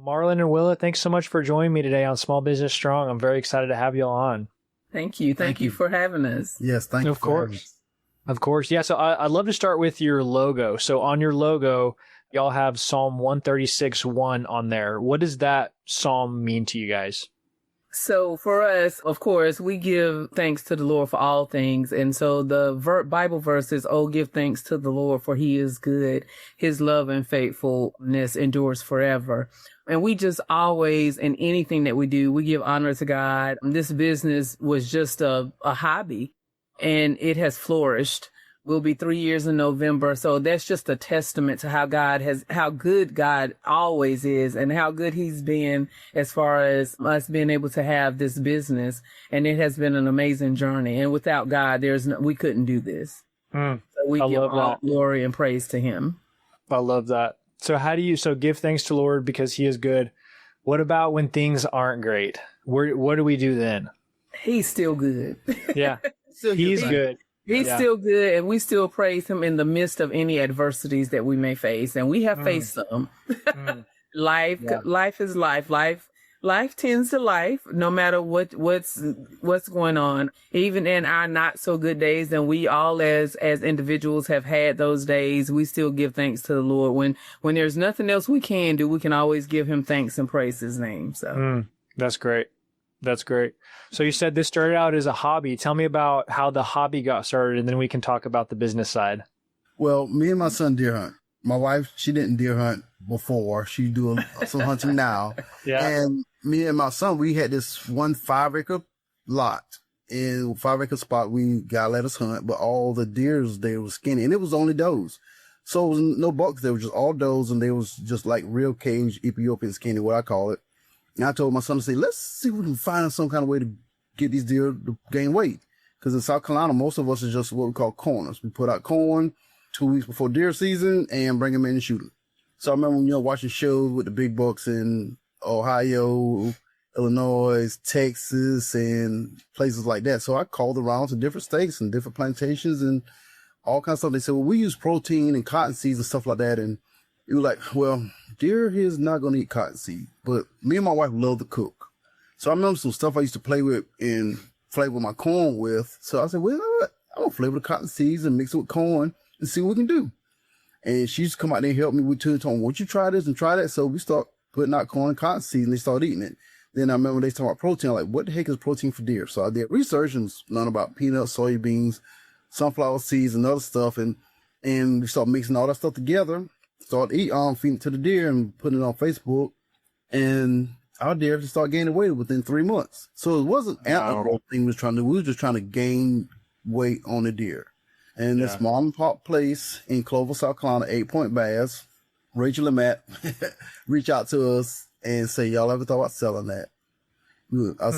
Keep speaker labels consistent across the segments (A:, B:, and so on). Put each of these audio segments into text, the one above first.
A: Marlon and Willa, thanks so much for joining me today on Small Business Strong. I'm very excited to have you all on.
B: Thank you. Thank you for having us.
C: Yes, thank you.
A: Of course. Of course. Yeah, so I'd love to start with your logo. So on your logo, y'all have Psalm 136:1 on there. What does that psalm mean to you guys?
B: So for us, of course, we give thanks to the Lord for all things. And so the Bible verse is, oh, give thanks to the Lord for he is good. His love and faithfulness endures forever. And we just always, in anything that we do, we give honor to God. This business was just a hobby, and it has flourished. We'll be 3 years in November. So that's just a testament to how good God always is and how good he's been as far as us being able to have this business. And it has been an amazing journey. And without God, we couldn't do this. So we give all glory and praise to him.
A: I love that. So so give thanks to the Lord because he is good. What about when things aren't great? What do we do then?
B: He's still good.
A: Yeah, he's good.
B: He's still good, and we still praise him in the midst of any adversities that we may face. And we have faced some. Life is life. Life tends to life, no matter what's going on. Even in our not so good days, and we all as individuals have had those days, we still give thanks to the Lord. When there's nothing else we can do, we can always give him thanks and praise his name. So
A: that's great. That's great. So you said this started out as a hobby. Tell me about how the hobby got started, and then we can talk about the business side.
C: Well, me and my son deer hunt. My wife, she didn't deer hunt before. She do some hunting now.
A: Yeah.
C: And me and my son, we had this 1 5-acre lot. In 5-acre spot, God let us hunt, but all the deers, they were skinny, and it was only does. So it was no bucks. They were just all does, and they was just like real cage Ethiopian skinny, what I call it. And I told my son to say, let's see if we can find some kind of way to get these deer to gain weight. Because in South Carolina, most of us is just what we call corners. We put out corn 2 weeks before deer season and bring them in and shoot them. So I remember, watching shows with the big bucks in Ohio, Illinois, Texas, and places like that. So I called around to different states and different plantations and all kinds of stuff. They said, well, we use protein and cotton seeds and stuff like that. And it was like, well, deer here is not going to eat cottonseed, but me and my wife love to cook. So I remember some stuff I used to play with and flavor my corn with. So I said, well, you know what? I'm going to flavor the cotton seeds and mix it with corn and see what we can do. And she used to come out there and help me with two told me, won't you try this and try that? So we start putting out corn and cotton seeds and they started eating it. Then I remember they talking about protein. I'm like, what the heck is protein for deer? So I did research and learned about peanuts, soybeans, sunflower seeds, and other stuff. And we started mixing all that stuff together. Started feeding it to the deer and putting it on Facebook, and our deer just started gaining weight within 3 months. So it wasn't antler growth thing we was trying to do. We was just trying to gain weight on the deer. And this mom and pop place in Clover, South Carolina, 8 Point Bass, Rachel and Matt reach out to us and say, y'all ever thought about selling that? I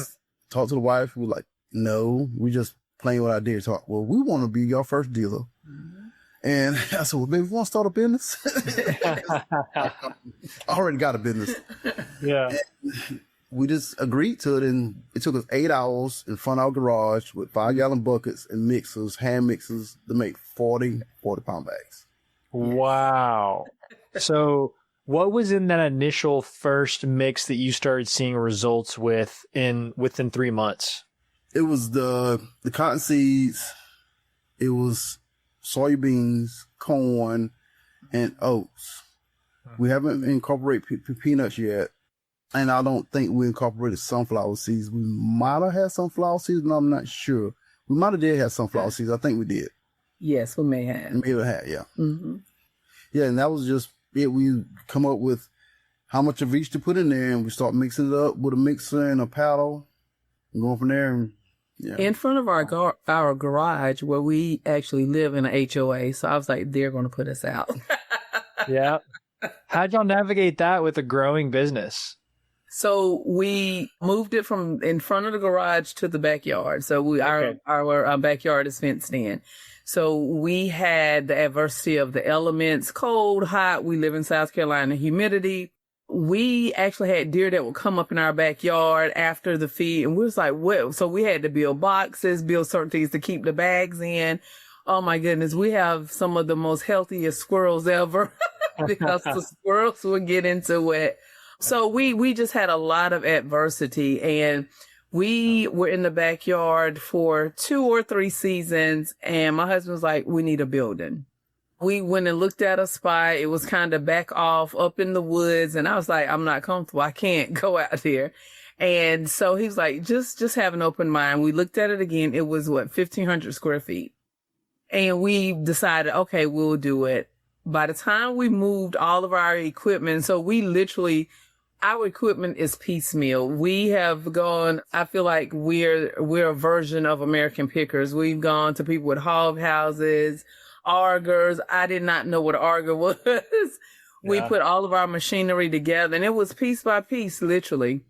C: talked to the wife. We were like, no, we just playing with our deer. Talk. Well, we want to be your first dealer. And I said, well, baby, you want to start a business? I already got a business.
A: Yeah.
C: And we just agreed to it, and it took us 8 hours in front of our garage with 5-gallon buckets and mixers, hand mixers, to make 40-pound bags.
A: Wow. So what was in that initial first mix that you started seeing results within 3 months?
C: It was the cotton seeds. It was soybeans, corn, and oats. We haven't incorporated peanuts yet, and I don't think we incorporated sunflower seeds. We might have had sunflower seeds, but I'm not sure. We might have did have sunflower seeds. I think we did.
B: Yes, we may have.
C: Maybe have, yeah. Mm-hmm. Yeah, and that was just it. We come up with how much of each to put in there, and we start mixing it up with a mixer and a paddle, and going from there. And yeah.
B: In front of our garage where we actually live in an HOA. So I was like, they're going to put us out.
A: Yeah. How'd y'all navigate that with a growing business?
B: So we moved it from in front of the garage to the backyard. So our backyard is fenced in. So we had the adversity of the elements, cold, hot. We live in South Carolina, humidity. We actually had deer that would come up in our backyard after the feed, and we was like, what? So we had to build boxes, build certain things to keep the bags in. Oh my goodness, we have some of the most healthiest squirrels ever because the squirrels would get into it. So we just had a lot of adversity, and we were in the backyard for 2 or 3 seasons, and my husband was like, we need a building. We went and looked at a spot. It was kind of back off up in the woods, and I was like, I'm not comfortable. I can't go out there. And so he was like, just have an open mind. We looked at it again. It was 1,500 square feet. And we decided, okay, we'll do it. By the time we moved all of our equipment, so we literally, our equipment is piecemeal. We have gone, I feel like we're a version of American Pickers. We've gone to people with hog houses, augers. I did not know what an auger was. We put all of our machinery together, and it was piece by piece, literally.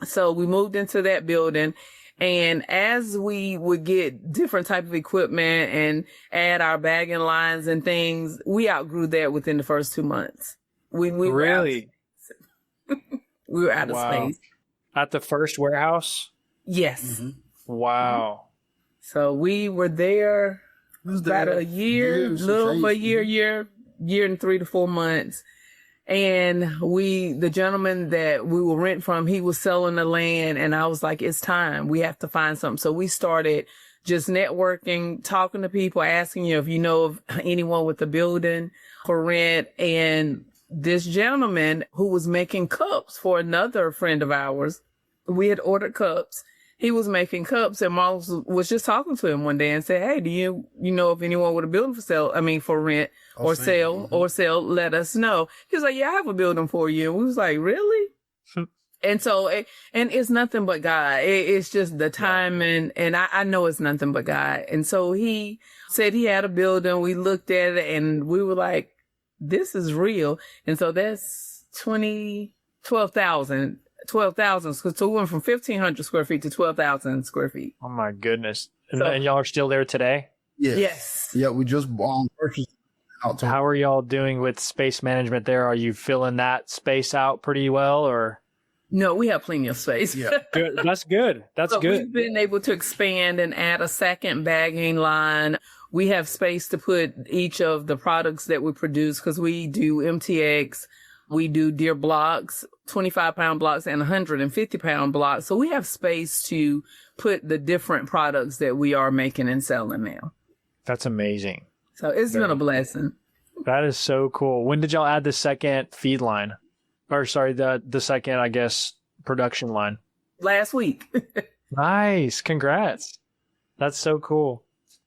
B: So we moved into that building, and as we would get different type of equipment and add our bagging lines and things, we outgrew that within the first 2 months. We
A: really?
B: We were out of space.
A: At the first warehouse?
B: Yes.
C: Mm-hmm.
A: Wow.
B: So we were there about a year, little over a year and 3 to 4 months. And the gentleman that we will rent from, he was selling the land, and I was like, it's time. We have to find something. So we started just networking, talking to people, asking you if you know of anyone with a building for rent. And this gentleman who was making cups for another friend of ours, we had ordered cups. He was making cups, and Marlon was just talking to him one day and said, hey, do you know if anyone with a building for rent or sell, let us know. He was like, yeah, I have a building for you. And we was like, really? And so, and it's nothing but God. It's just the timing, and I know it's nothing but God. And so he said he had a building. We looked at it, and we were like, this is real. And so that's 12,000. So we went from 1,500 square feet to 12,000 square feet.
A: Oh my goodness. And y'all are still there today?
C: Yes. Yeah, we just purchased out.
A: How are y'all doing with space management there? Are you filling that space out pretty well, or?
B: No, we have plenty of space.
C: Yeah.
A: Good. That's good. That's
B: so
A: good.
B: We've been able to expand and add a second bagging line. We have space to put each of the products that we produce, because we do MTX, we do deer blocks, 25-pound blocks and 150-pound blocks. So we have space to put the different products that we are making and selling now.
A: That's amazing.
B: So it's been a blessing.
A: That is so cool. When did y'all add the second feed line? Or sorry, the second, I guess, production line?
B: Last week.
A: Nice. Congrats. That's so cool.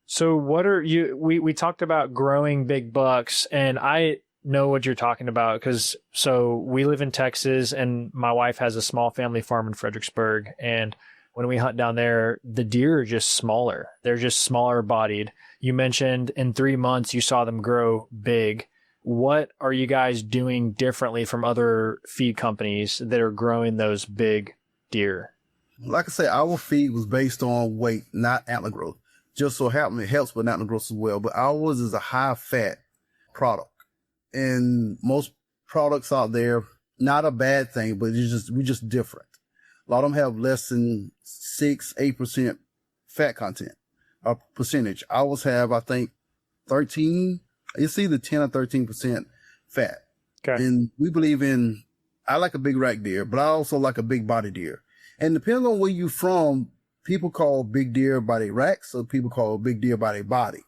A: So what are you, we talked about growing big bucks, and I know what you're talking about, because so we live in Texas, and my wife has a small family farm in Fredericksburg, and when we hunt down there, the deer are just smaller. They're just smaller bodied. You mentioned in 3 months you saw them grow big. What are you guys doing differently from other feed companies that are growing those big deer?
C: Like I say, our feed was based on weight, not antler growth. Just so happened it helps with antler growth as well, but ours is a high fat product. And most products out there, not a bad thing, but we're just different. A lot of them have less than 6-8% fat content or percentage. Ours have, I think, 13. It's either 10 or 13% fat.
A: Okay.
C: And we believe I like a big rack deer, but I also like a big body deer. And depending on where you're from, people call big deer by their racks, or people call big deer by their body.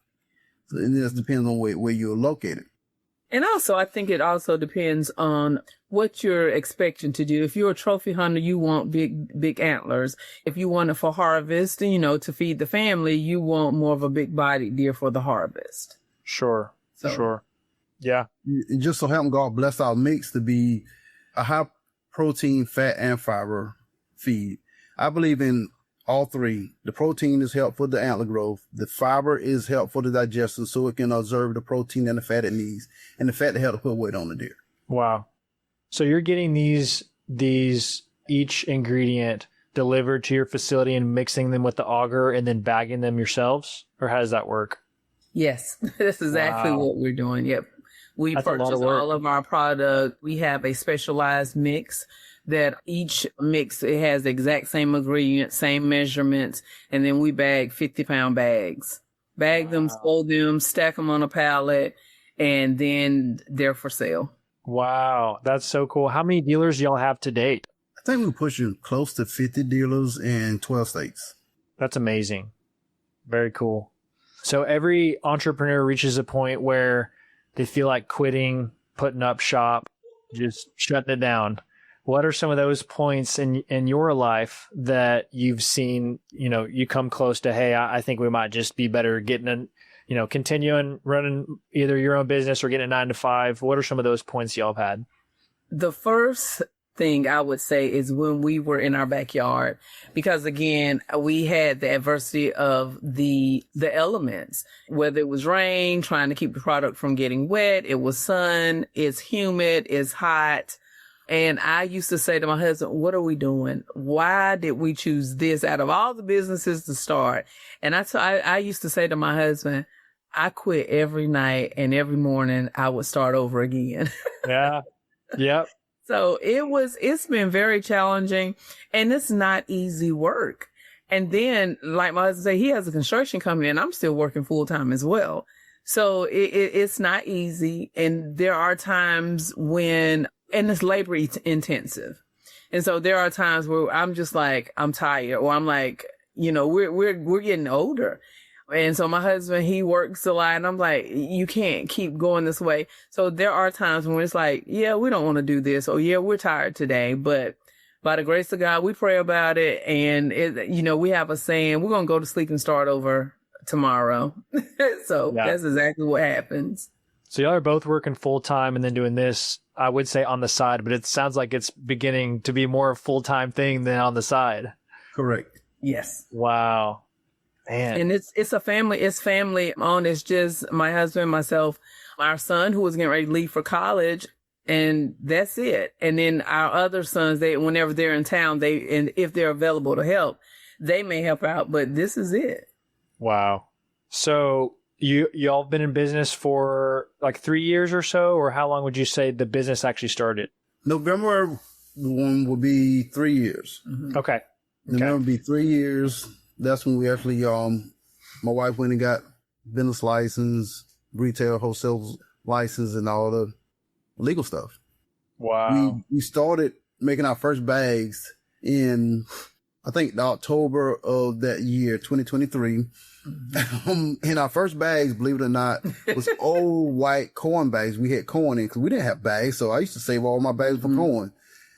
C: So it just depends on where you're located.
B: And also, I think it also depends on what you're expecting to do. If you're a trophy hunter, you want big antlers. If you want it for harvest, to feed the family, you want more of a big bodied deer for the harvest.
A: Sure. Sure. Yeah.
C: It just so happened God bless our mix to be a high protein, fat, and fiber feed. I believe in all three. The protein is helpful for the antler growth. The fiber is helpful to digestion, so it can absorb the protein and the fat it needs, and the fat to help to put weight on the deer.
A: Wow. So you're getting these each ingredient delivered to your facility and mixing them with the auger and then bagging them yourselves? Or how does that work?
B: Yes, that's exactly what we're doing. Yep. We purchase all of our product. We have a specialized mix that each mix, it has the exact same ingredients, same measurements, and then we bag 50-pound bags. Bag them, fold them, stack them on a pallet, and then they're for sale.
A: Wow, that's so cool. How many dealers y'all have to date?
C: I think we're pushing close to 50 dealers in 12 states.
A: That's amazing. Very cool. So every entrepreneur reaches a point where they feel like quitting, putting up shop, just shutting it down. What are some of those points in your life that you've seen, you come close to, hey, I think we might just be better getting in, continuing running either your own business or getting a 9 to 5? What are some of those points y'all have had?
B: The first thing I would say is when we were in our backyard, because again, we had the adversity of the elements, whether it was rain, trying to keep the product from getting wet, it was sun, it's humid, it's hot. And I used to say to my husband, what are we doing? Why did we choose this out of all the businesses to start? And I used to say to my husband, I quit every night and every morning I would start over again.
A: Yeah. Yep.
B: So it's been very challenging, and it's not easy work. And then, like my husband said, he has a construction company and I'm still working full time as well. So it's not easy. And there are times when, and it's labor intensive. And so there are times where I'm just like, I'm tired, or I'm like, we're getting older. And so my husband, he works a lot, and I'm like, you can't keep going this way. So there are times when it's like, yeah, we don't want to do this, or yeah, we're tired today, but by the grace of God, we pray about it. And we have a saying, we're going to go to sleep and start over tomorrow. So That's exactly what happens.
A: So y'all are both working full time and then doing this, I would say, on the side, but it sounds like it's beginning to be more a full-time thing than on the side.
C: Correct.
B: Yes.
A: Wow. Man.
B: And it's family owned. It's just my husband, myself, our son who was getting ready to leave for college, and that's it. And then our other sons, whenever they're in town, and if they're available to help, they may help out, but this is it.
A: Wow. So y'all been in business for like 3 years or so, or how long would you say the business actually started?
C: November 1 will be 3 years.
B: Mm-hmm.
A: Okay.
C: November will be 3 years. That's when we actually, my wife went and got business license, retail, wholesale license, and all the legal stuff.
A: Wow.
C: We started making our first bags in, I think, the October of that year, 2023.
B: Mm-hmm.
C: And our first bags, believe it or not, was old white corn bags. We had corn in because we didn't have bags. So I used to save all my bags for corn.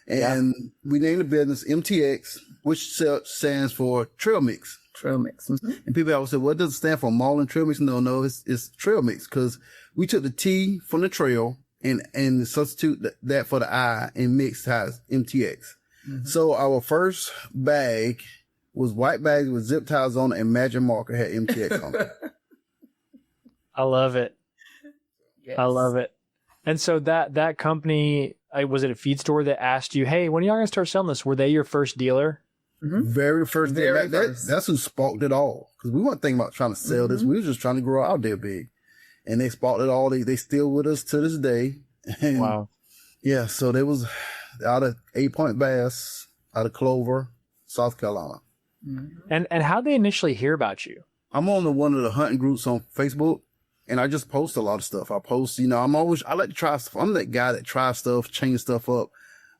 C: And we named the business MTX, which stands for Trail Mix.
B: Trail Mix. Mm-hmm.
C: And people always say, what does it stand for? Marlon Trail Mix? No, it's Trail Mix, because we took the T from the trail and substitute that for the I and mix has MTX. Mm-hmm. So our first bag was white bags with zip ties on it, and Magic Marker had MTX on it.
A: I love it.
B: Yes.
A: I love it. And so that company, was it a feed store that asked you, hey, when are y'all going to start selling this? Were they your first dealer?
C: Mm-hmm. Very first. That's who sparked it all. Because we weren't thinking about trying to sell this. We were just trying to grow out there big. And they sparked it all. They still with us to this day. And
A: wow.
C: Yeah, so they was out of 8 Point Bass, out of Clover, South Carolina.
A: And how'd they initially hear about you?
C: I'm on one of the hunting groups on Facebook. And I just post a lot of stuff. I post, I like to try stuff. I'm that guy that tries stuff, change stuff up.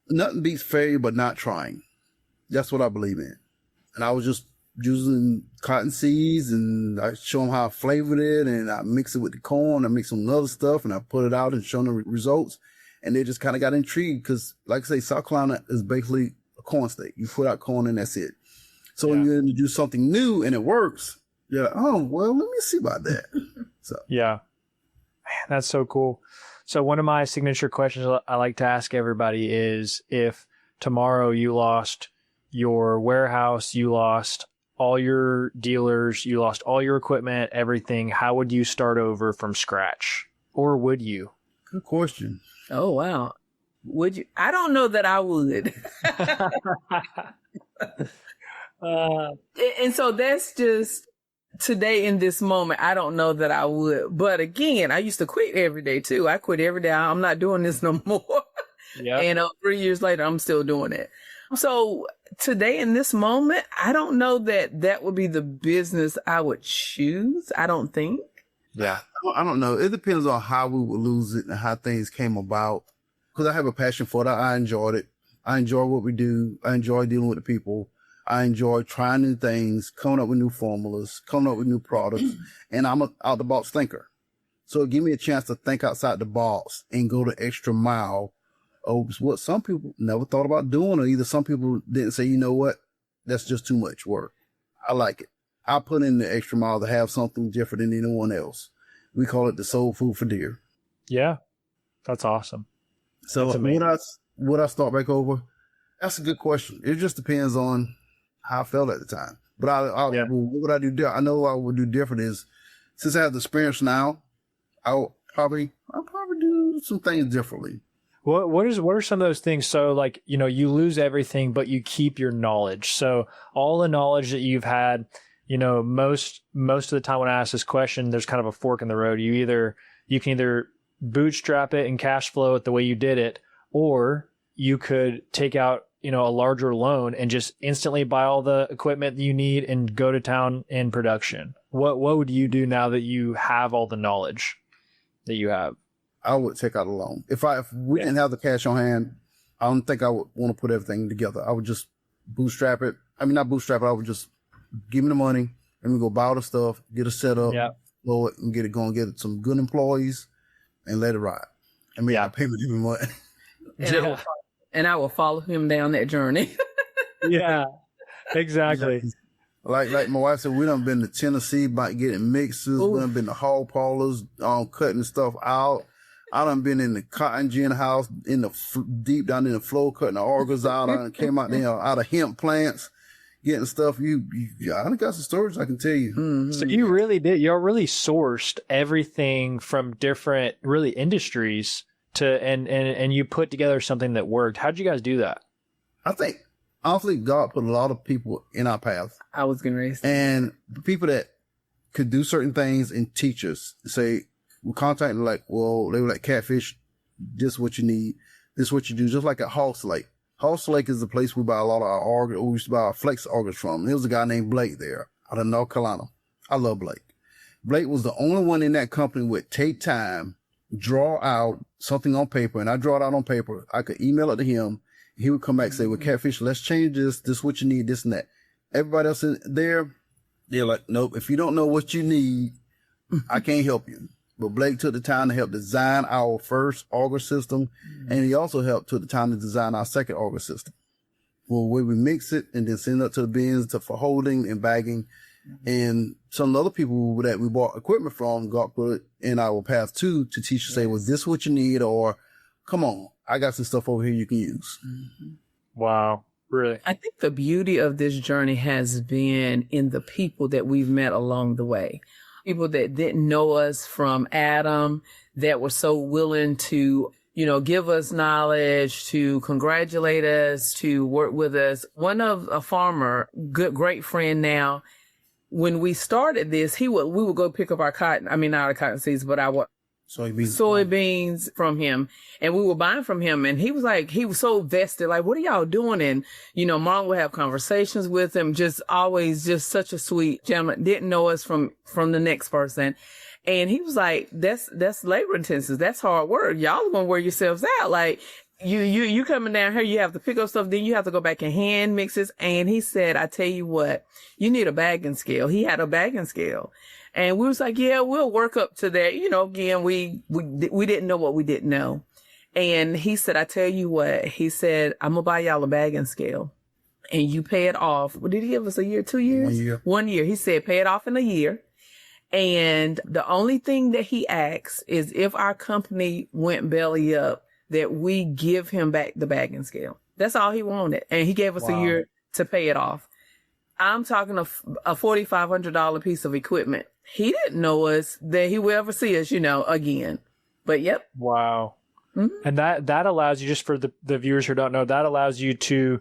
C: Nothing beats failure, but not trying. That's what I believe in. And I was just using cotton seeds, and I show them how I flavored it, and I mix it with the corn. I mix some other stuff, and I put it out and show them the results. And they just kind of got intrigued because, like I say, South Carolina is basically a corn state. You put out corn and that's it. So when you introduce something new and it works, you're like, oh, well, let me see about that. So
A: yeah, man, that's so cool. So one of my signature questions I like to ask everybody is, if tomorrow you lost your warehouse, you lost all your dealers, you lost all your equipment, everything, how would you start over from scratch? Or would you?
C: Good question.
B: Oh, wow. Would you? I don't know that I would. And so that's just today in this moment. I don't know that I would. But again, I used to quit every day too. I quit every day. I'm not doing this no more. Yeah. And 3 years later, I'm still doing it. So today in this moment, I don't know that would be the business I would choose. I don't think.
C: Yeah. I don't know. It depends on how we would lose it and how things came about. because I have a passion for it. I enjoyed it. I enjoy what we do. I enjoy dealing with the people. I enjoy trying new things, coming up with new formulas, coming up with new products. And I'm an out the box thinker. So it give me a chance to think outside the box and go the extra mile of what some people never thought about doing, or either some people didn't say, you know what, that's just too much work. I like it. I put in the extra mile to have something different than anyone else. We call it the soul food for deer.
A: Yeah. That's awesome.
C: So would I start back over? That's a good question. It just depends on how I felt at the time. But what would I do different? I know what I would do different is, since I have the experience now, I'll probably do some things differently.
A: What are some of those things? So like, you know, you lose everything, but you keep your knowledge. So all the knowledge that you've had, you know, most of the time when I ask this question, there's kind of a fork in the road. You can either bootstrap it and cash flow it the way you did it, or you could take out, you know, a larger loan and just instantly buy all the equipment that you need and go to town in production. What would you do now that you have all the knowledge that you have?
C: I would take out a loan. If we didn't have the cash on hand, I don't think I would want to put everything together. I would just bootstrap it. I mean, not bootstrap it. I would just give me the money and we go buy all the stuff, get it set up, blow it, and get it going, get some good employees and let it ride. I mean, I pay me even more.
B: And I will follow him down that journey.
A: Yeah, exactly.
C: Like my wife said, we done been to Tennessee by getting mixes. We done been to hog parlors, cutting stuff out. I done been in the cotton gin house in the deep down in the floor, cutting the augers out. I done came out there out of hemp plants, getting stuff. I done got some stories I can tell you.
B: Mm-hmm.
A: So you really did. Y'all really sourced everything from different really industries and you put together something that worked. How'd you guys do that?
C: I think honestly, God put a lot of people in our path.
B: I was going to say.
C: And the people that could do certain things and teach us, say, we contacted they were like, Catfish, this is what you need. This is what you do. Just like at Hawks Lake. Hawks Lake is the place we buy a lot of our augers, we used to buy our flex augers from. There was a guy named Blake there out of North Carolina. I love Blake. Blake was the only one in that company would take time, draw out something on paper, and I draw it out on paper. I could email it to him. He would come back and say, well, Catfish, let's change this. This is what you need, this and that. Everybody else in there, they're like, nope, if you don't know what you need, I can't help you. But Blake took the time to help design our first auger system, and he also took the time to design our second auger system. Well, where we mix it and then send it to the bins for holding and bagging. And some other people that we bought equipment from got put in our path too to teach us, say, well, this is what you need, or come on, I got some stuff over here you can use.
B: Mm-hmm.
A: Wow. Really?
B: I think the beauty of this journey has been in the people that we've met along the way. People that didn't know us from Adam, that were so willing to, you know, give us knowledge, to congratulate us, to work with us. One of a farmer, great friend now, when we started this, we would go pick up our cotton. I mean, not our cotton seeds, but our soybeans from him. And we were buying from him. And he was so vested, like, what are y'all doing? And, you know, Marlon would have conversations with him, just always just such a sweet gentleman, didn't know us from the next person. And he was like, that's labor intensive. That's hard work. Y'all are going to wear yourselves out. Like, you coming down here, you have to pick up stuff, then you have to go back and hand mixes. And he said, I tell you what, you need a bagging scale. He had a bagging scale. And we was like, yeah, we'll work up to that. You know, again, we didn't know what we didn't know. And he said, I tell you what, he said, I'm going to buy y'all a bagging scale and you pay it off. What did he give us, a year, 2 years?
C: 1 year.
B: 1 year. He said, pay it off in a year. And the only thing that he asks is if our company went belly up, that we give him back the bagging scale. That's all he wanted. And he gave us a year to pay it off. I'm talking a $4,500 piece of equipment. He didn't know us, that he will ever see us, you know, again. But yep.
A: Wow.
B: Mm-hmm.
A: And that allows you, just for the viewers who don't know, that allows you to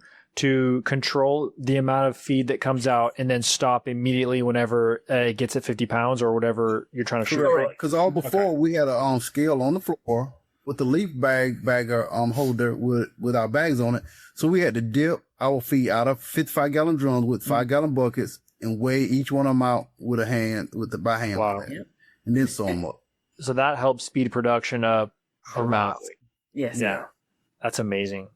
A: control the amount of feed that comes out and then stop immediately whenever it gets at 50 pounds or whatever you're trying to shoot.
C: Because all before we had a scale on the floor with the leaf bagger holder with our bags on it. So we had to dip our feed out of 55-gallon drums with 5-gallon buckets and weigh each one of them out by hand.
A: Wow.
C: Like that, and then sew them up.
A: So that helps speed production up dramatically.
B: Yes.
A: Yeah. That's amazing.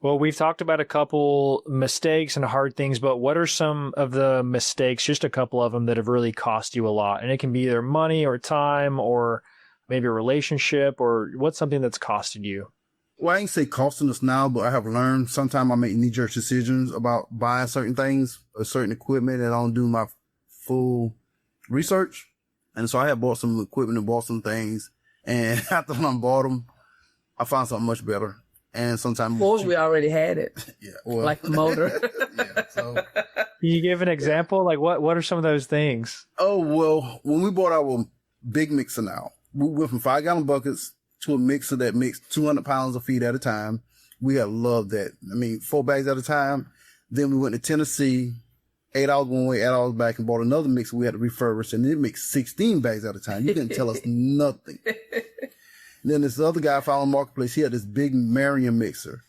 A: Well, we've talked about a couple mistakes and hard things, but what are some of the mistakes, just a couple of them, that have really cost you a lot? And it can be either money or time or maybe a relationship, or what's something that's costed you?
C: Well, I ain't say costing us now, but I have learned sometimes I make knee-jerk decisions about buying certain things or certain equipment, and I don't do my full research. And so I have bought some equipment and bought some things, and after I bought them, I found something much better. And sometimes
B: we already had it.
C: Yeah, well,
B: like the motor.
C: Yeah. So,
A: Can you give an example? Like what are some of those things?
C: oh well, when we bought our big mixer now, we went from 5-gallon buckets to a mixer that mixed 200 pounds of feed at a time. We have loved that. I mean, 4 bags at a time. Then we went to Tennessee, 8 hours one way, 8 hours back, and bought another mixer we had to refurbish, and it mixed 16 bags at a time. You didn't tell us nothing. Then this other guy found on Marketplace, he had this big Marion mixer,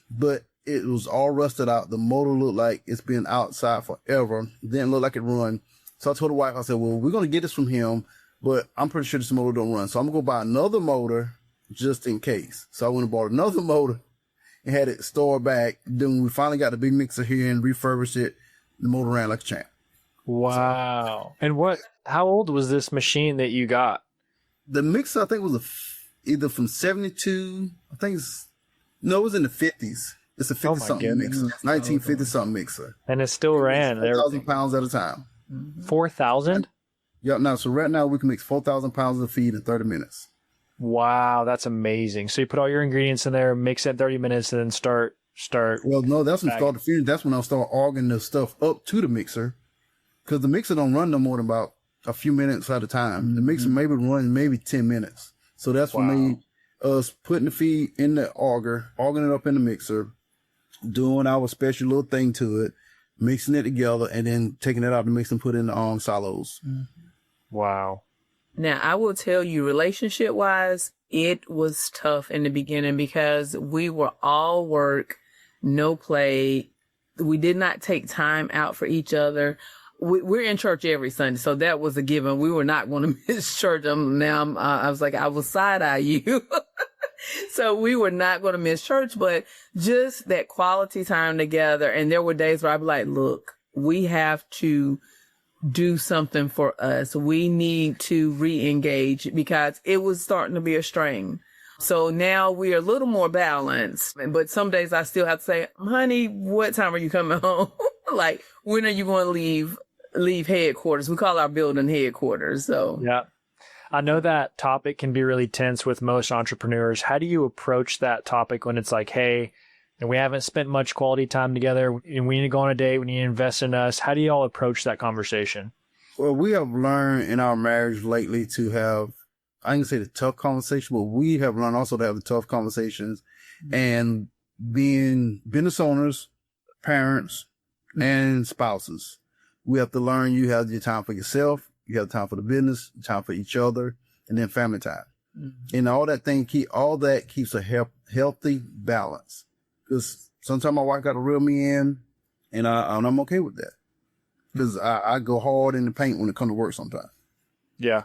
C: but it was all rusted out. The motor looked like it's been outside forever. Didn't look like it run. So I told the wife, I said, well, we're going to get this from him, but I'm pretty sure this motor don't run. So I'm going to go buy another motor just in case. So I went and bought another motor and had it stored back. Then when we finally got the big mixer here and refurbished it, the motor ran like a champ.
A: Wow. And how old was this machine that you got?
C: The mixer, I think, was either from 72, it was in the 50s. It's a 50-something mixer, 1950-something mixer.
A: And it still ran.
C: 4,000 pounds at a time.
A: 4,000?
C: Yeah, no, so right now we can mix 4,000 pounds of feed in 30 minutes.
A: Wow, that's amazing. So you put all your ingredients in there, mix it in 30 minutes, and then start.
C: Well, no, that's when start the feed. That's when I'll start auging the stuff up to the mixer, because the mixer don't run no more than about a few minutes at a time. The mixer maybe run 10 minutes. So that's when us putting the feed in the auger, auging it up in the mixer, doing our special little thing to it, mixing it together, and then taking it out to mix and put in the silos.
A: Wow.
B: Now, I will tell you, relationship-wise, it was tough in the beginning because we were all work, no play. We did not take time out for each other. We're in church every Sunday, so that was a given. We were not going to miss church. I was like, I will side-eye you. So we were not going to miss church, but just that quality time together. And there were days where I'd be like, look, we have to do something for us. We need to re-engage because it was starting to be a strain. So now we are a little more balanced, but some days I still have to say, honey, what time are you coming home? Like, when are you going to leave headquarters? We call our building headquarters. So
A: yeah, I know that topic can be really tense with most entrepreneurs. How do you approach that topic when it's like, hey, and we haven't spent much quality time together and we need to go on a date, we need to invest in us? How do you all approach that conversation?
C: Well, we have learned in our marriage lately to have, I can say the tough conversation, but we have learned also to have the tough conversations. And being business owners, parents, and spouses, we have to learn you have your time for yourself, you have time for the business, time for each other, and then family time. And all that keeps a healthy balance. Because sometimes my wife got to reel me in, and I'm okay with that. Because I go hard in the paint when it comes to work sometimes.
A: Yeah.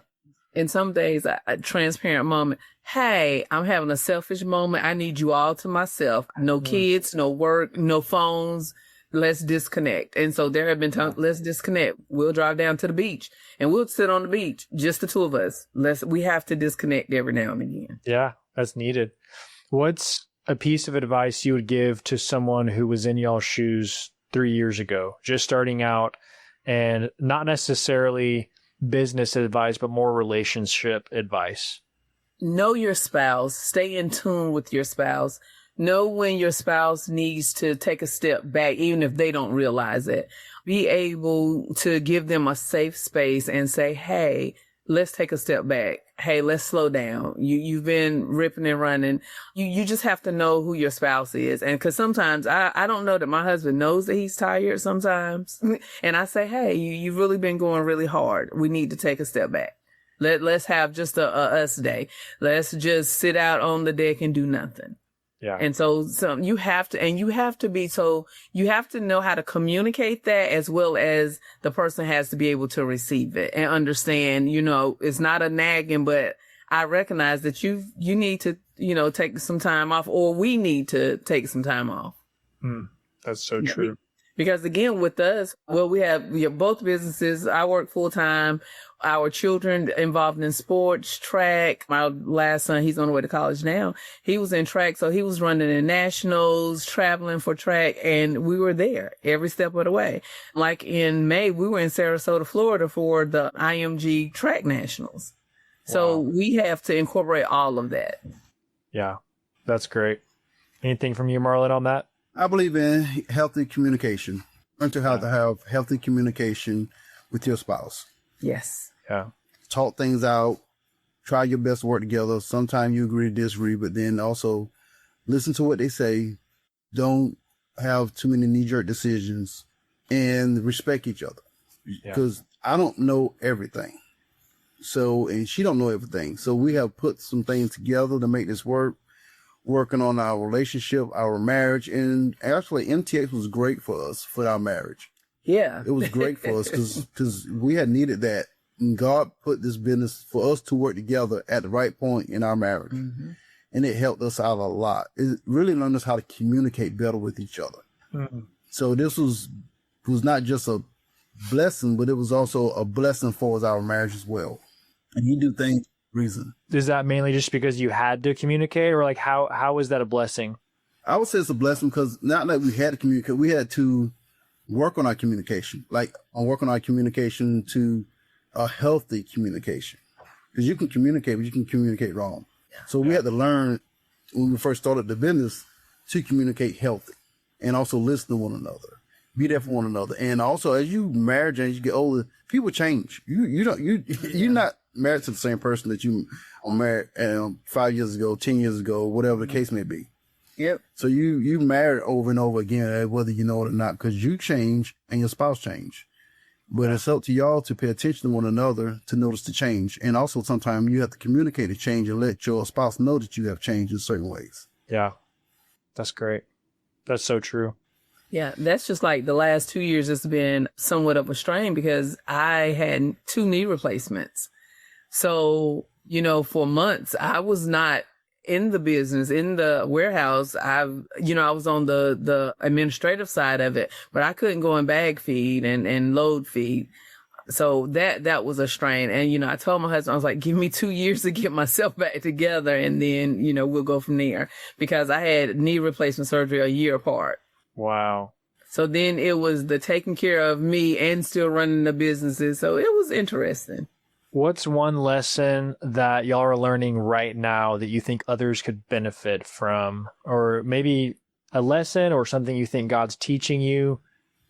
B: And some days, a transparent moment. Hey, I'm having a selfish moment. I need you all to myself. No kids, no work, no phones. Let's disconnect. And so there have been times, let's disconnect. We'll drive down to the beach and we'll sit on the beach, just the two of us. We have to disconnect every now and again.
A: Yeah, that's needed. What's a piece of advice you would give to someone who was in y'all's shoes 3 years ago, just starting out, and not necessarily business advice, but more relationship advice?
B: Know your spouse. Stay in tune with your spouse. Know when your spouse needs to take a step back, even if they don't realize it. Be able to give them a safe space and say, hey, let's take a step back. Hey, let's slow down. You've been ripping and running. You just have to know who your spouse is. And cause sometimes I don't know that my husband knows that he's tired sometimes. And I say, hey, you've really been going really hard. We need to take a step back. Let's have just a us day. Let's just sit out on the deck and do nothing.
A: Yeah.
B: And so you have to know how to communicate that, as well as the person has to be able to receive it and understand, it's not a nagging, but I recognize that you need to, take some time off, or we need to take some time off.
A: That's so true.
B: Because again, with us, we have both businesses. I work full time. Our children involved in sports, track. My last son, he's on the way to college now. He was in track, so he was running in nationals, traveling for track, and we were there every step of the way. Like in May, we were in Sarasota, Florida for the IMG track nationals. So we have to incorporate all of that.
A: Yeah, that's great. Anything from you, Marlon, on that?
C: I believe in healthy communication. Learn to how to have healthy communication with your spouse.
B: Yes.
A: Yeah.
C: Talk things out. Try your best to work together. Sometimes you agree to disagree, but then also listen to what they say. Don't have too many knee-jerk decisions, and respect each other. Because I don't know everything. So, and she don't know everything. So we have put some things together to make this work. Working on our relationship, our marriage, and actually MTX was great for us, for our marriage.
B: Yeah.
C: It was great for us because we had needed that. And God put this business for us to work together at the right point in our marriage. Mm-hmm. And it helped us out a lot. It really learned us how to communicate better with each other. Mm-hmm. So this was not just a blessing, but it was also a blessing for our marriage as well. And you do things for a reason.
A: Is that mainly just because you had to communicate, or like how was that a blessing?
C: I would say it's a blessing because not that we had to communicate, we had to work on our communication, work on our communication to a healthy communication. Because you can communicate, but you can communicate wrong. So we had to learn when we first started the business to communicate healthy and also listen to one another, be there for one another. And also as you marry and as you get older, people change. You're not married to the same person that you were married 5 years ago, 10 years ago, whatever the case may be.
B: Yep.
C: So you married over and over again, whether you know it or not, because you change and your spouse change. But it's up to y'all to pay attention to one another to notice the change. And also sometimes you have to communicate the change and let your spouse know that you have changed in certain ways.
A: Yeah, that's great. That's so true.
B: Yeah, that's just like the last 2 years has been somewhat of a strain because I had 2 knee replacements. So, for months, I was not in the business, in the warehouse. I was on the administrative side of it, but I couldn't go and bag feed and load feed. So that was a strain. And, I told my husband, I was like, give me 2 years to get myself back together. And then, we'll go from there because I had knee replacement surgery a year apart.
A: Wow.
B: So then it was the taking care of me and still running the businesses. So it was interesting.
A: What's one lesson that y'all are learning right now that you think others could benefit from? Or maybe a lesson or something you think God's teaching you?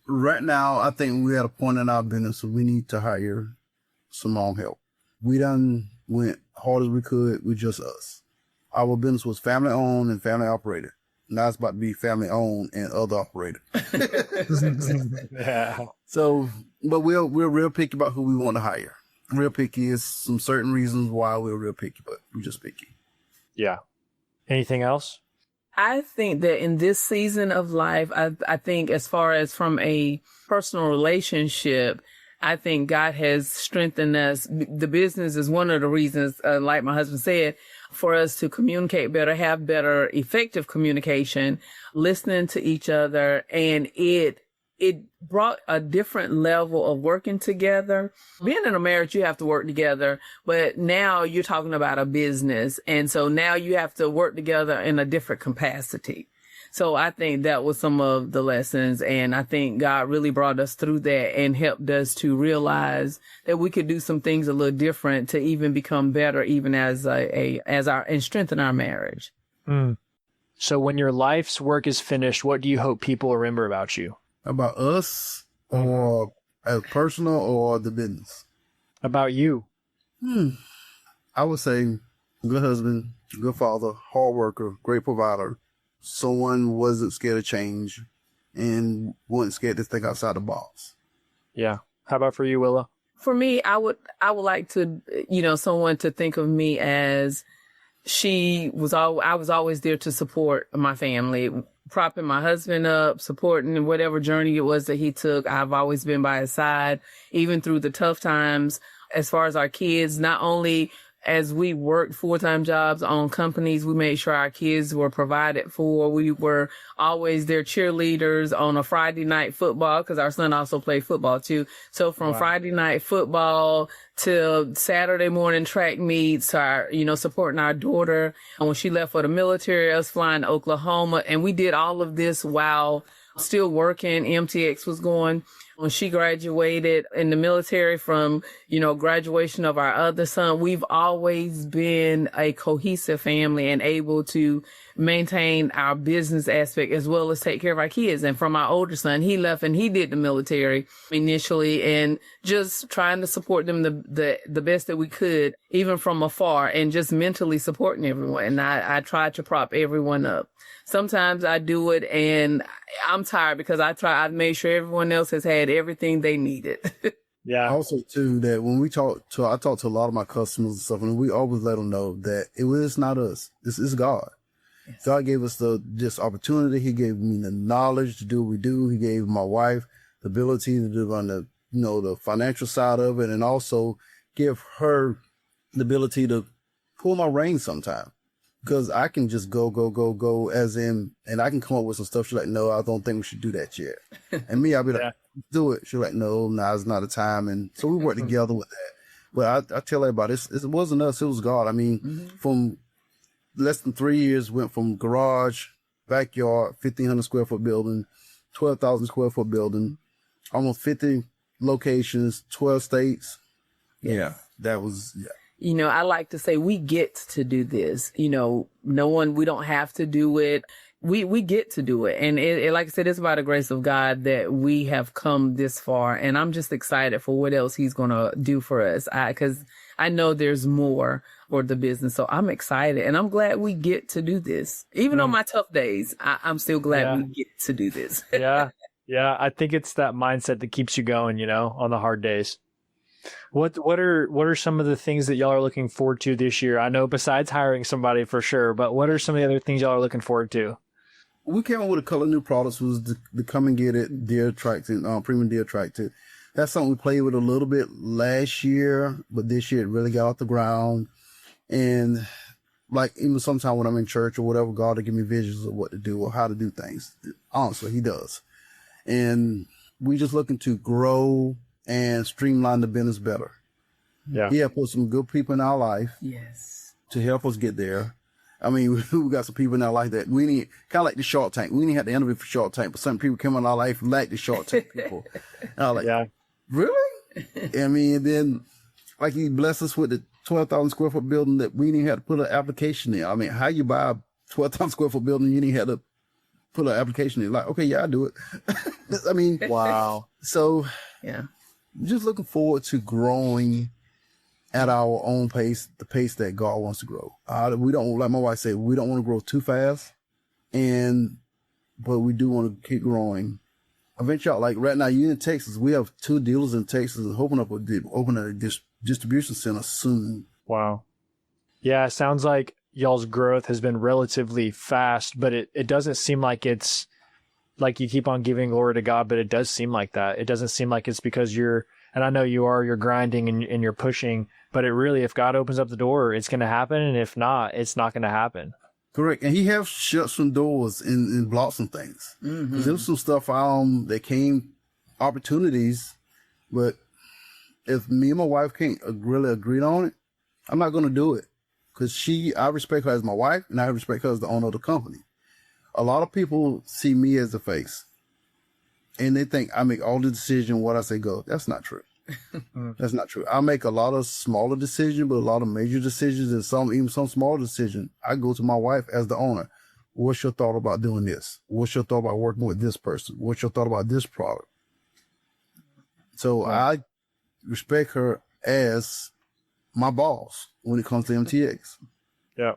C: Right now, I think we're at a point in our business where we need to hire some help. We done went hard as we could with just us. Our business was family owned and family operated. Now it's about to be family owned and other operated.
A: Yeah.
C: So, but we're real picky about who we want to hire. Real picky is some certain reasons why we're real picky, but we're just picky.
A: Yeah. Anything else?
B: I think that in this season of life, I think as far as from a personal relationship, I think God has strengthened us. The business is one of the reasons, like my husband said, for us to communicate better, have better, effective communication, listening to each other. And it brought a different level of working together. Being in a marriage, you have to work together, but now you're talking about a business. And so now you have to work together in a different capacity. So I think that was some of the lessons. And I think God really brought us through that and helped us to realize that we could do some things a little different to even become better, even as and strengthen our marriage.
A: Mm. So when your life's work is finished, what do you hope people remember about you?
C: About us, or as personal, or the business?
A: About you.
C: I would say good husband, good father, hard worker, great provider. Someone wasn't scared of change and wasn't scared to think outside the box.
A: Yeah. How about for you, Willa?
B: For me, I would like to, someone to think of me as I was always there to support my family, propping my husband up, supporting whatever journey it was that he took. I've always been by his side, even through the tough times. As far as our kids, not only as we worked full-time jobs on companies, we made sure our kids were provided for. We were always their cheerleaders on a Friday night football, because our son also played football too. So from Friday night football to Saturday morning track meets, to our, supporting our daughter when she left for the military, us flying to Oklahoma. And we did all of this while still working. MTX was going. When she graduated in the military from, graduation of our other son, we've always been a cohesive family and able to maintain our business aspect as well as take care of our kids. And from our older son, he left and he did the military initially, and just trying to support them the best that we could, even from afar, and just mentally supporting everyone. And I tried to prop everyone up. Sometimes I do it and I'm tired because I've made sure everyone else has had everything they needed.
A: Yeah.
C: Also, too, that when I talk to a lot of my customers and stuff, and we always let them know that it's not us. It's God. Yes. God gave us this opportunity. He gave me the knowledge to do what we do. He gave my wife the ability to do on the financial side of it, and also give her the ability to pull my reins sometime. Because I can just go as in, and I can come up with some stuff. She's like, no, I don't think we should do that yet. And me, I'll be like, do it. She's like, no, now's not the time. And so we work together with that. But I tell everybody, it wasn't us, it was God. I mean, from less than 3 years, went from garage, backyard, 1,500 square foot building, 12,000 square foot building, almost 50 locations, 12 states. Yeah, that was,
B: I like to say we get to do this. We don't have to do it. We get to do it. And it, like I said, it's by the grace of God that we have come this far. And I'm just excited for what else he's going to do for us. Because I know there's more for the business. So I'm excited and I'm glad we get to do this. Even on my tough days, I'm still glad we get to do this.
A: Yeah. I think it's that mindset that keeps you going, on the hard days. What are some of the things that y'all are looking forward to this year? I know besides hiring somebody for sure, but what are some of the other things y'all are looking forward to?
C: We came up with a couple of new products. Was the Come and Get It Deer Attractant, Premium Deer Attractant. That's something we played with a little bit last year, but this year it really got off the ground. And like even sometimes when I'm in church or whatever, God will give me visions of what to do or how to do things. Honestly, he does. And we just looking to grow and streamline the business better.
A: Yeah.
C: He have put some good people in our life.
B: Yes.
C: To help us get there. I mean, we got some people in our life that we need, kind of like the Shark Tank. We didn't have to interview for Shark Tank, but some people came in our life like the Shark Tank people. And I was like, really? I mean, and then like he blessed us with the 12,000 square foot building that we didn't have to put an application in. I mean, how you buy a 12,000 square foot building, you didn't have to put an application in. Like, okay, yeah, I do it. I mean,
A: wow.
C: So just looking forward to growing at our own pace, the pace that God wants to grow. We don't, like my wife said, we don't want to grow too fast, but we do want to keep growing. Eventually, like right now, you in Texas, we have 2 dealers in Texas and open a distribution center soon.
A: Wow. Yeah, it sounds like y'all's growth has been relatively fast, but it doesn't seem like it's like you keep on giving glory to God, but it does seem like that. It doesn't seem like it's because you're grinding and you're pushing, but it really, if God opens up the door, it's going to happen. And if not, it's not going to happen.
C: Correct. And he has shut some doors and blocked some things. Mm-hmm. There was some stuff that came, opportunities, but if me and my wife can't really agree on it, I'm not going to do it. Because I respect her as my wife, and I respect her as the owner of the company. A lot of people see me as the face, and they think I make all the decisions, what I say go. That's not true. That's not true. I make a lot of smaller decisions, but a lot of major decisions, and even some smaller decisions, I go to my wife as the owner. What's your thought about doing this? What's your thought about working with this person? What's your thought about this product? So I respect her as my boss when it comes to MTX.
A: Yeah.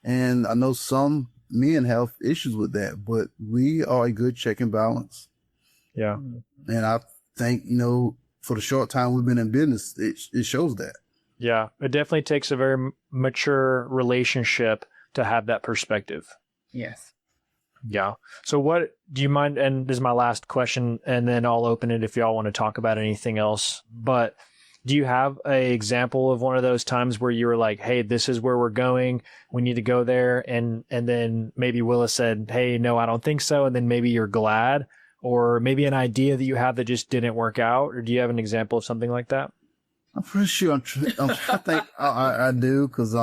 C: And I know some men have issues with that, but we are a good check and balance.
A: Yeah.
C: And I think, for the short time we've been in business, it shows that.
A: Yeah. It definitely takes a very mature relationship to have that perspective.
B: Yes.
A: Yeah. So what do you mind? And this is my last question, and then I'll open it if y'all want to talk about anything else. But Do you have a example of one of those times where you were like, hey, this is where we're going. We need to go there. And then maybe Willa said, hey, no, I don't think so. And then maybe you're glad, or maybe an idea that you have that just didn't work out. Or do you have an example of something like that?
C: I'm pretty sure I think I do. Cause,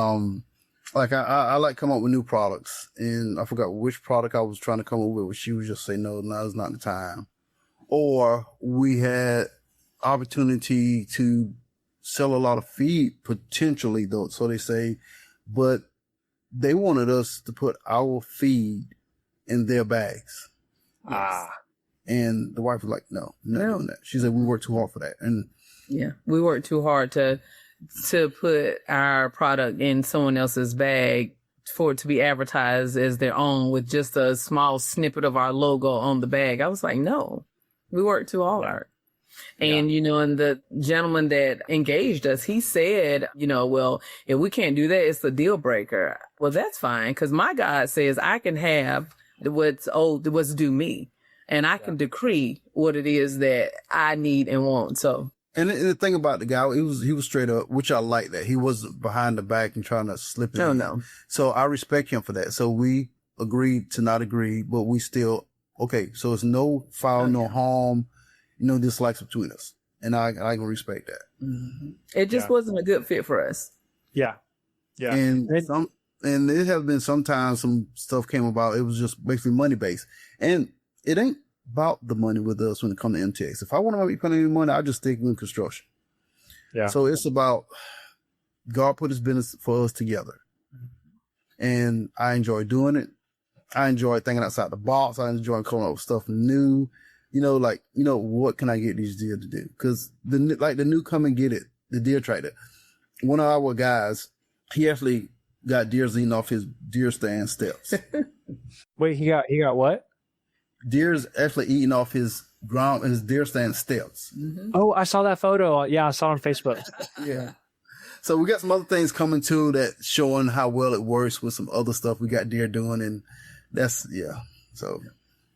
C: like I like come up with new products, and I forgot which product I was trying to come up with, but she would just say, no, it's not the time. Or we had opportunity to sell a lot of feed potentially, though. So they say, but they wanted us to put our feed in their bags.
A: Yes.
C: And the wife was like, no, not doing that. She said, we worked too hard for that. And
B: yeah, we worked too hard to put our product in someone else's bag for it to be advertised as their own with just a small snippet of our logo on the bag. I was like, no, we worked too hard. And, and the gentleman that engaged us, he said, well, if we can't do that, it's a deal breaker. Well, that's fine. Cause my God says I can have what's due me, and I can decree what it is that I need and want. So.
C: And the thing about the guy, he was straight up, which I like that. He wasn't behind the back and trying to slip it in.
B: No.
C: So I respect him for that. So we agreed to not agree, but we still, okay. So it's no foul, no harm, no dislikes between us. And I can respect that.
B: Mm-hmm. It just wasn't a good fit for us.
A: Yeah. Yeah.
C: And there have been sometimes some stuff came about. It was just basically money based, and it ain't about the money with us when it comes to MTX. If I want to make any money, I just stick in construction. Yeah. So it's about God put his business for us together. And I enjoy doing it. I enjoy thinking outside the box. I enjoy coming up with stuff new. What can I get these deer to do? Cause the new come and get it, the deer trader. One of our guys, he actually got deers eating off his deer stand steps.
A: Wait, he got what?
C: Deer's actually eating off his deer stand steps.
B: Mm-hmm.
A: Oh, I saw that photo. Yeah, I saw it on Facebook.
C: Yeah. So we got some other things coming too that showing how well it works with some other stuff we got deer doing, and so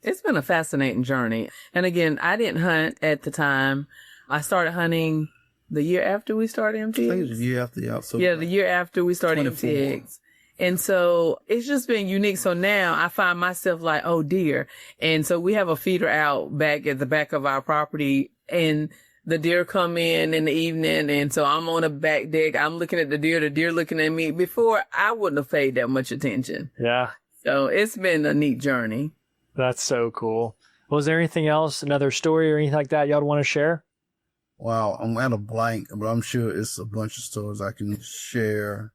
B: it's been a fascinating journey. And again, I didn't hunt at the time. I started hunting the year after we started MTX.
C: I think it was the year after,
B: the year after we started 24. MTX. And so it's just been unique. So now I find myself like, oh dear. And so we have a feeder out back at the back of our property, and the deer come in the evening. And so I'm on a back deck. I'm looking at the deer looking at me. Before, I wouldn't have paid that much attention.
A: Yeah.
B: So it's been a neat journey.
A: That's so cool. Was there anything else, another story or anything like that y'all want to share?
C: Wow. I'm at a blank, but I'm sure it's a bunch of stories I can share.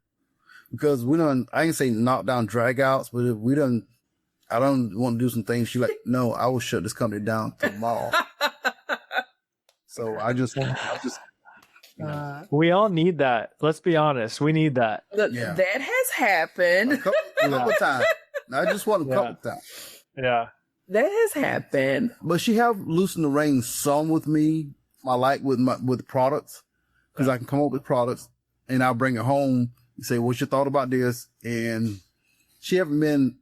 C: Because I can say knock down drag outs, but I don't want to do some things. She's like, no, I will shut this company down tomorrow. So
A: we all need that. Let's be honest. We need that.
B: Look, that has happened.
C: A couple times. I just want a couple times.
A: Yeah.
B: That has happened.
C: But she have loosened the reins some with me. I like with products, because I can come up with products and I'll bring it home. Say, what's your thought about this? And she haven't been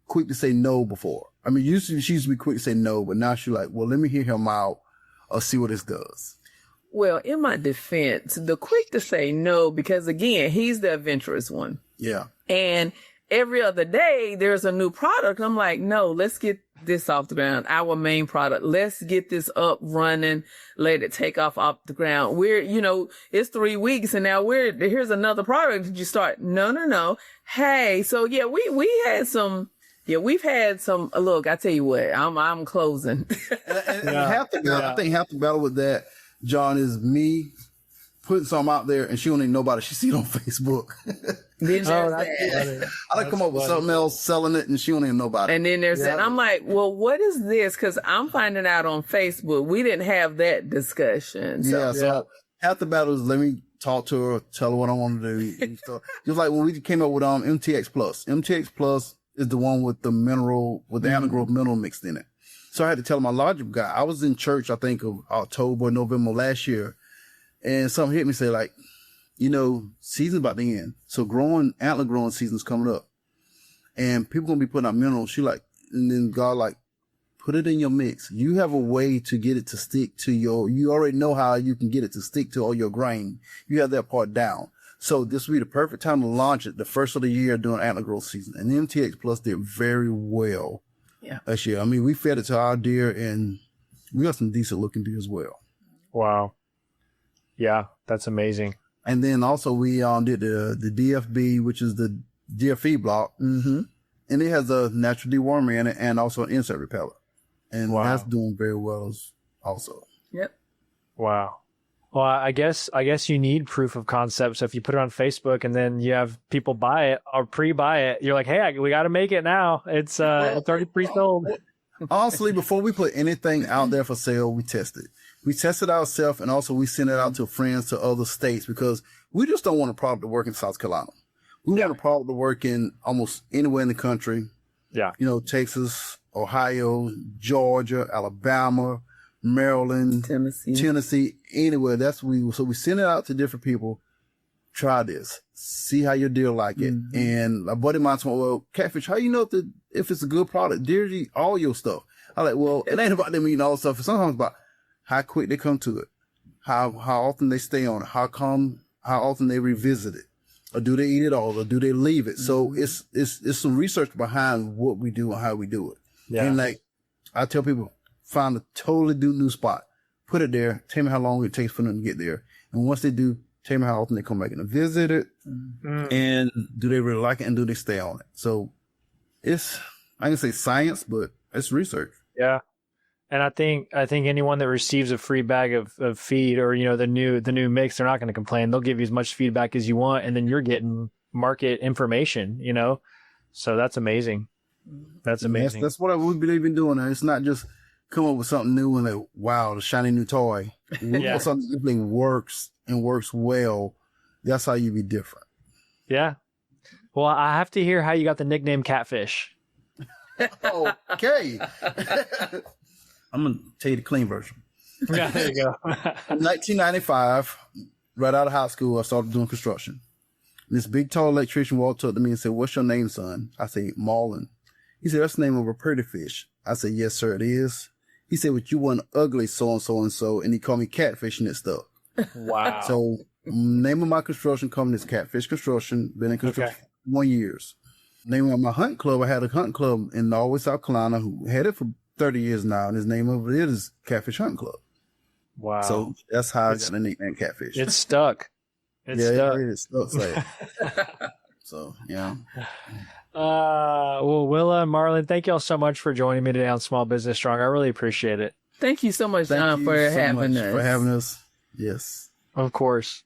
C: quick to say no before. I mean, usually she used to be quick to say no, but now she's like, well, let me hear him out or see what this does.
B: Well, in my defense, the quick to say no, because again, he's the adventurous one.
C: Yeah.
B: And every other day there's a new product. I'm like, no, let's get this off the ground. Our main product. Let's get this up running. Let it take off the ground. It's 3 weeks and now here's another product. Did you start? No. Hey, so yeah, we've had some, look, I tell you what, I'm closing.
C: and I think half the battle with that, John, is me putting something out there and she don't even know about it. She see it on Facebook. I like come up with something else, selling it, and she don't even know about it.
B: And then there's that. I'm like, well, what is this? Because I'm finding out on Facebook. We didn't have that discussion.
C: So half the battle is let me talk to her, tell her what I want to do. So, just like when we came up with MTX Plus. MTX Plus is the one with the mineral, with the antigrowth mineral mixed in it. So I had to tell my logic guy. I was in church, I think, of October, November last year, and something hit me, say like, season's about to end. So antler growing season's coming up. And people gonna be putting out minerals. She like, and then God like, put it in your mix. You have a way to get it to stick to you already know how you can get it to stick to all your grain. You have that part down. So this would be the perfect time to launch it the first of the year during antler growth season. And MTX Plus did very well this year. I mean, we fed it to our deer and we got some decent looking deer as well.
A: Wow. Yeah, that's amazing.
C: And then also we did the DFB, which is the deer feed block. Mm-hmm. And it has a natural dewormer in it and also an insect repeller. And that's doing very well also.
B: Yep.
A: Wow. Well, I guess you need proof of concept. So if you put it on Facebook and then you have people buy it or pre-buy it, you're like, hey, we got to make it now. It's already pre-sold.
C: Honestly, before we put anything out there for sale, we test it. We test it ourselves, and also we send it out to friends to other states because we just don't want a product to work in South Carolina. We want a product to work in almost anywhere in the country. Yeah. You know, Texas, Ohio, Georgia, Alabama, Maryland, Tennessee, anywhere. So we send it out to different people. Try this. See how your deer like it. Mm-hmm. And a buddy of mine told me, well, Catfish, how you know if it's a good product? Deer eat all your stuff. I like, well, it ain't about them eating all the stuff. It's sometimes about how quick they come to it, how often they stay on it, how often they revisit it, or do they eat it all, or do they leave it? So it's some research behind what we do and how we do it. Yeah. And like I tell people, find a totally new spot, put it there, tell me how long it takes for them to get there, and once they do, tell me how often they come back and visit it, and do they really like it, and do they stay on it? So I can say science, but it's research.
A: Yeah. And I think anyone that receives a free bag of feed or, you know, the new mix, they're not going to complain. They'll give you as much feedback as you want. And then you're getting market information, you know? So that's amazing. That's amazing.
C: That's what we believe in doing. It's not just come up with something new and like, wow, the shiny new toy. We want something that really works and works well. That's how you be different.
A: Yeah. Well, I have to hear how you got the nickname Catfish.
C: Okay. I'm going to tell you the clean version.
A: Yeah, there you go.
C: 1995, right out of high school, I started doing construction. This big, tall electrician walked up to me and said, what's your name, son? I said, Marlon. He said, that's the name of a pretty fish. I said, yes, sir, it is. He said, but you weren't ugly so-and-so and so, and he called me Catfish and it stuck.
A: Wow.
C: So, name of my construction company is Catfish Construction. Been in construction for 1 year. Name of my hunt club, I had a hunt club in Norway, South Carolina, who had it for 30 years now, and his name of it is Catfish Hunting Club.
A: Wow.
C: So that's how I got the nickname Catfish.
A: It's stuck.
C: It's stuck. So, yeah.
A: Well, Willa and Marlon, thank y'all so much for joining me today on Small Business Strong. I really appreciate it.
B: Thank you so much, John, for having us.
C: For having us. Yes.
A: Of course.